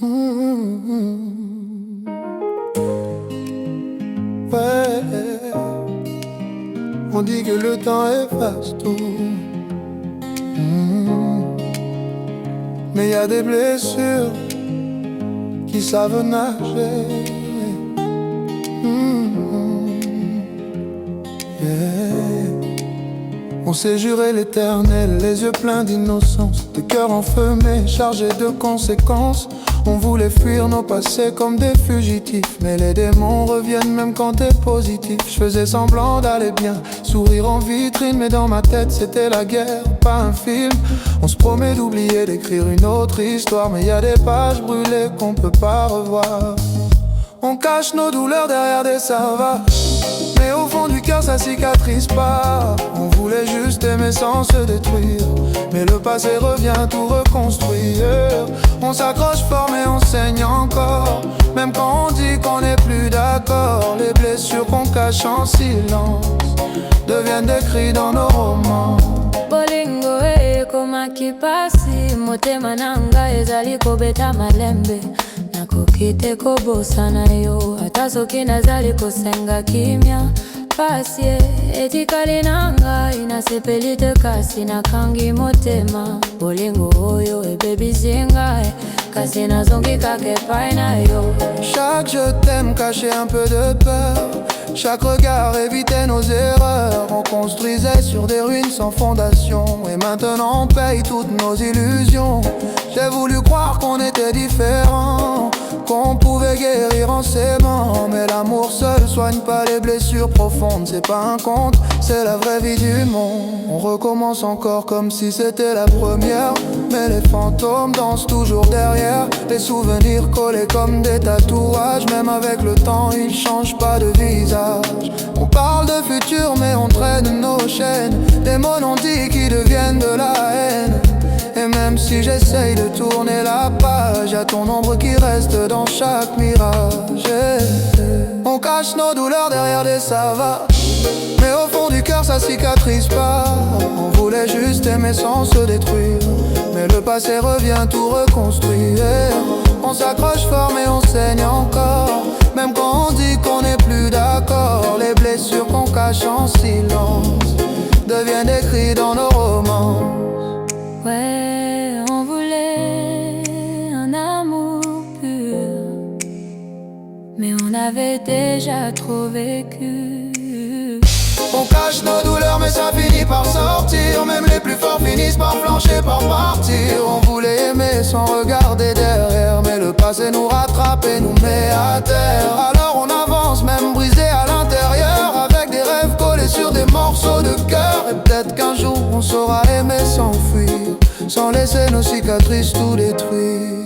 Ouais, on dit que le temps efface tout. Mais y a des blessures qui savent nager. On s'est juré l'éternel, les yeux pleins d'innocence, des cœurs enflammés, chargés de conséquences. On voulait fuir nos passés comme des fugitifs, mais les démons reviennent même quand t'es positif. Je faisais semblant d'aller bien, sourire en vitrine, mais dans ma tête c'était la guerre, pas un film. On se promet d'oublier, d'écrire une autre histoire, mais y a des pages brûlées qu'on peut pas revoir. On cache nos douleurs derrière des savages, mais au fond du cœur ça cicatrise pas. On voulait juste aimer sans se détruire, mais le passé revient tout reconstruire. On s'accroche fort mais on saigne encore, même quand on dit qu'on n'est plus d'accord. Les blessures qu'on cache en silence deviennent des cris dans nos romans. Bolingo koma kipasi, motema nanga ezali kobeta malembe. Nakokite kobosana yo, ata soki nazali kosenga kimia. Pasi etikali nanga, inasepeli te kasi nakangi motema. Bolingo oyo ebebisi ngai, kasi nazongi kaka epai na yo. Chaque je t'aime cachait un peu de peur, chaque regard évitait nos erreurs. On construisait sur des ruines sans fondation, et maintenant on paye toutes nos illusions. J'ai voulu croire qu'on était différents, qu'on pouvait guérir en s'aimant, mais l'amour seul soigne pas les blessures profondes. C'est pas un conte, c'est la vraie vie du monde. On recommence encore comme si c'était la première, mais les fantômes dansent toujours derrière. Les souvenirs collés comme des tatouages, même avec le temps ils changent pas de visage. On parle de futur mais on traîne nos chaînes, des mots non dits qui deviennent de la haine. Et même si j'essaye de tourner la page, y'a ton ombre qui reste dans chaque mirage. On cache nos douleurs derrière des savages, mais au fond du cœur ça cicatrise pas. On voulait juste aimer sans se détruire, mais le passé revient tout reconstruire. On s'accroche fort mais on saigne encore, même quand on dit qu'on n'est plus d'accord. Les blessures qu'on cache en silence deviennent des cris dans nos romans. Ouais, on voulait un amour pur, mais on avait déjà trop vécu. On cache nos douleurs mais ça finit par sortir, même les plus forts finissent par flancher, par partir. On voulait aimer sans regarder derrière, mais le passé nous rattrape et nous met à terre. Alors on avance même brisé à l'intérieur, avec des rêves collés sur des morceaux de cœur. Et peut-être qu'un jour on saura aimer sans fuir, sans laisser nos cicatrices tout détruire.